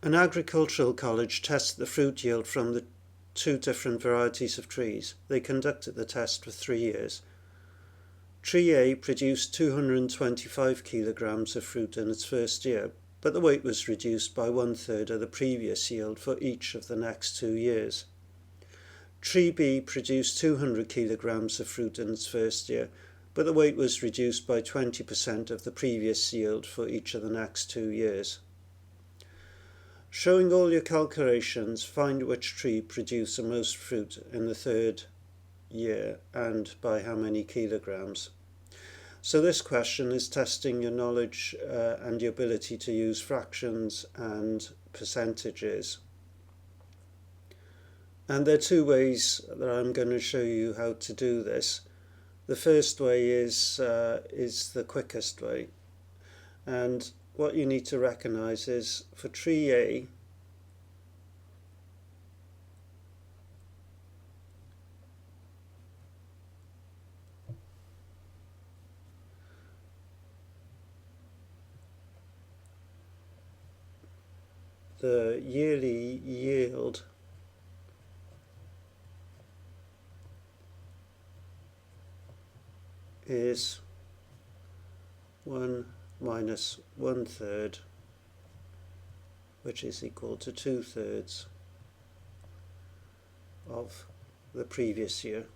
An agricultural college tested the fruit yield from the two different varieties of trees. They conducted the test for 3 years. Tree A produced 225 kilograms of fruit in its first year, but the weight was reduced by 1/3 of the previous yield for each of the next 2 years. Tree B produced 200 kilograms of fruit in its first year, but the weight was reduced by 20% of the previous yield for each of the next 2 years. Showing all your calculations, find which tree produced the most fruit in the 3rd year and by how many kilograms. So this question is testing your knowledge and your ability to use fractions and percentages. And there are 2 ways that I'm going to show you how to do this. The first way is the quickest way, and what you need to recognize is for tree A, the yearly yield is 1 minus 1/3, which is equal to 2/3 of the previous year.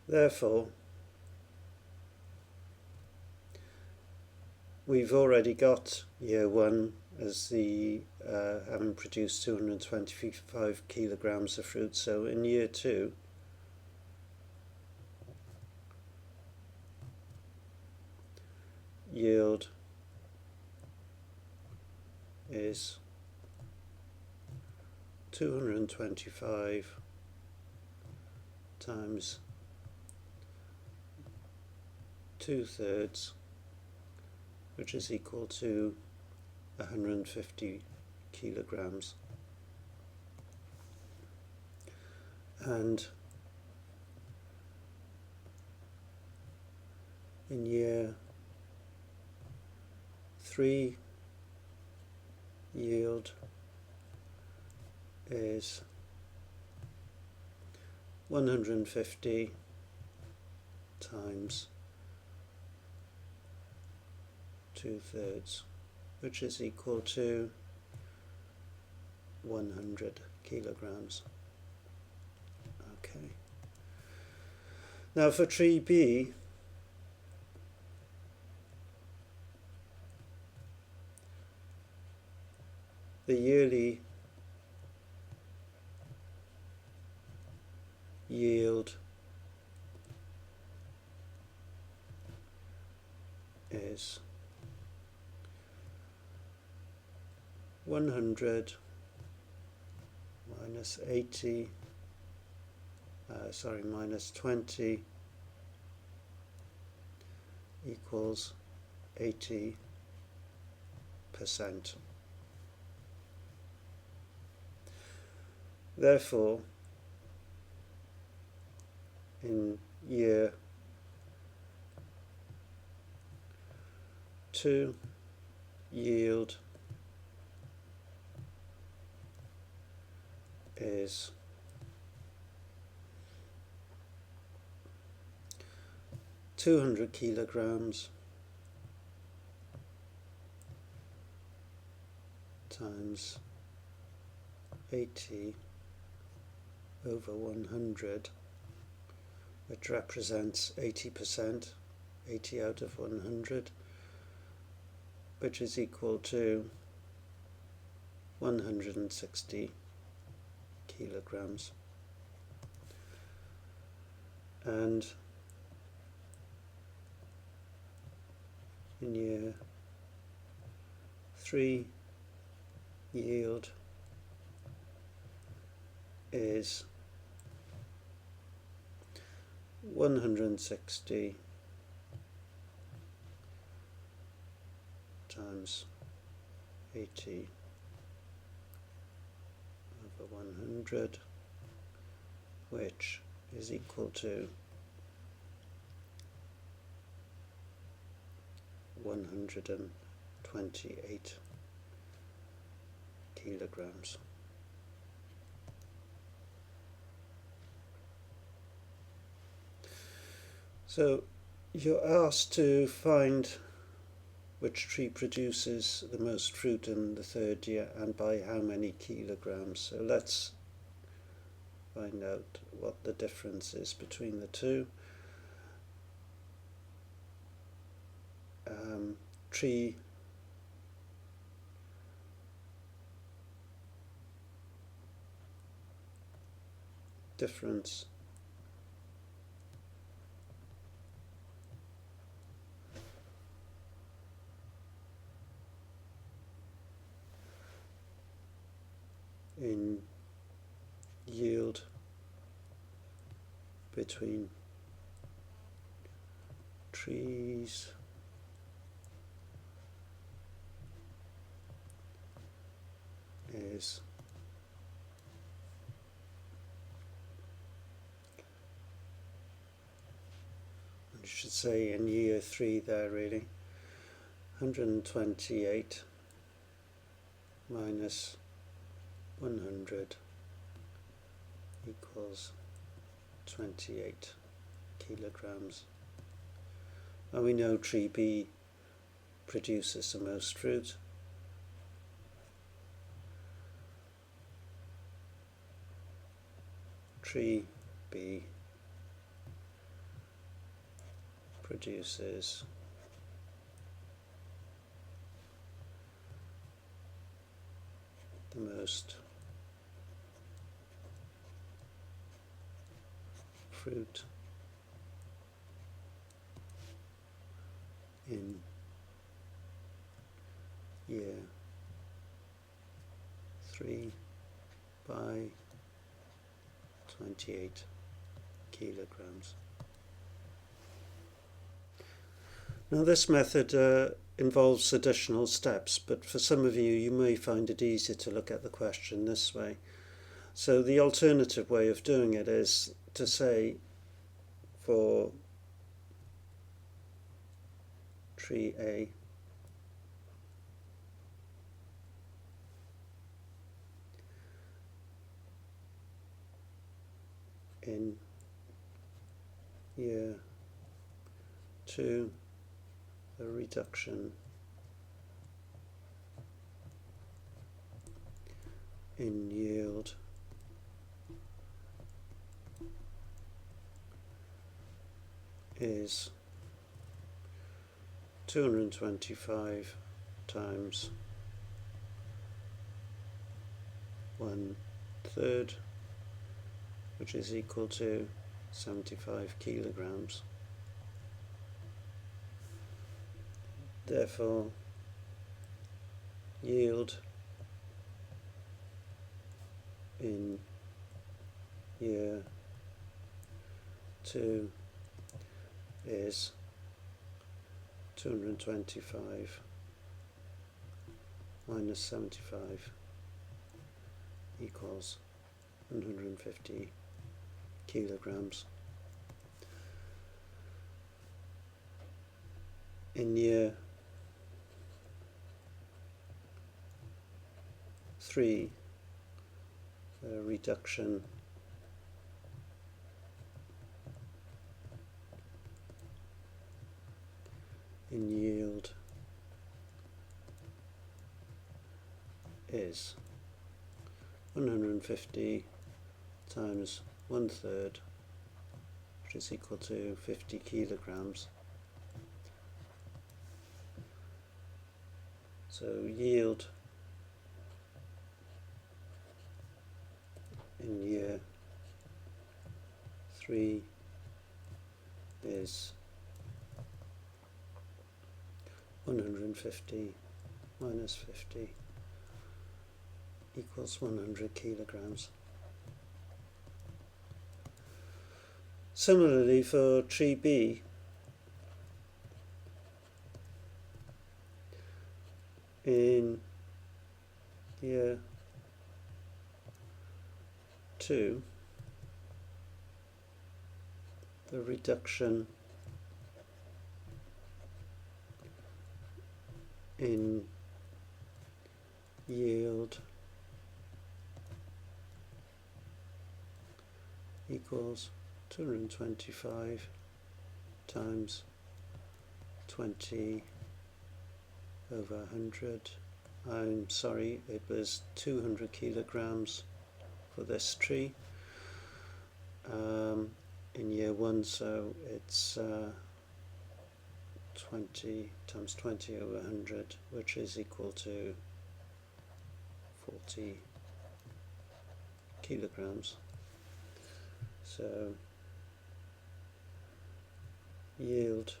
Therefore, we've already got year 1 as the having produced 225 kilograms of fruit, so in year 2 yield is 225 times 2/3, which is equal to 150 kilograms. And in year 3, yield is 150 times 2/3, which is equal to 100 kilograms. Okay. Now for tree B, the yearly yield is 100 minus 80, minus 20 equals 80%. Therefore, in year 2, yield is 200 kilograms times 80 over 100, which represents 80%, 80 out of 100, which is equal to 160 kilograms. And in year 3, yield is 160 times 80 for 100, which is equal to 128 kilograms. So you're asked to find which tree produces the most fruit in the third year and by how many kilograms. So let's find out what the difference is between the two. Tree difference in yield between trees is I should say in year 3 there really, 128 minus 100 equals 28 kilograms. And we know tree B produces the most fruit. Tree B produces the most fruit in year 3 by 28 kilograms. Now this method involves additional steps, but for some of you, you may find it easier to look at the question this way. So the alternative way of doing it is to say for tree A, in year 2, the reduction in yield is 225 times 1/3, which is equal to 75 kilograms. Therefore, yield in year 2 is 225 minus 75 equals 150 kilograms. In year 3, the reduction in yield is 150 times 1/3, which is equal to 50 kilograms. So yield in year 3 is 150 minus 50 equals 100 kilograms. Similarly for tree B, in year 2, the reduction in yield equals 225 times 20 over 100. I'm sorry, it was 200 kilograms for this tree in year 1, so it's 20 times 20 over 100, which is equal to 40 kilograms. So yield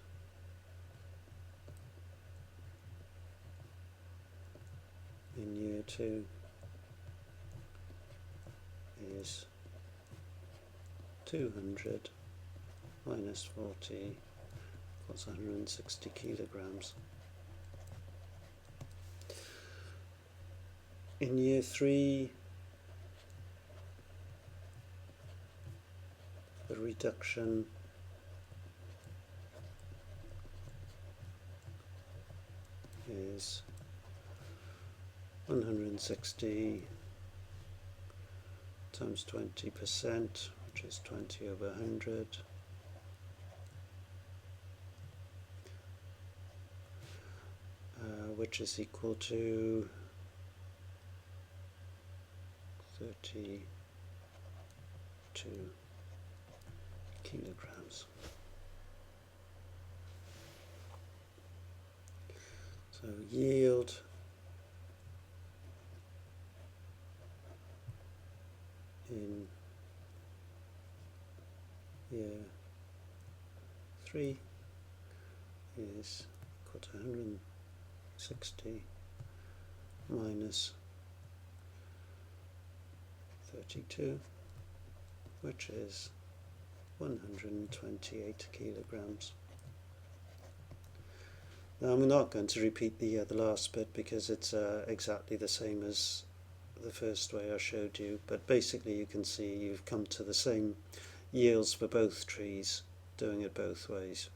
in year 2 is 200 minus 40 equals 160 kilograms. In year 3, the reduction is 160 times 20%, which is 20 over 100. Which is equal to 32 kilograms. So yield in year 3 is equal to 160 minus 32, which is 128 kilograms. Now I'm not going to repeat the last bit because it's exactly the same as the first way I showed you, but basically you can see you've come to the same yields for both trees doing it both ways.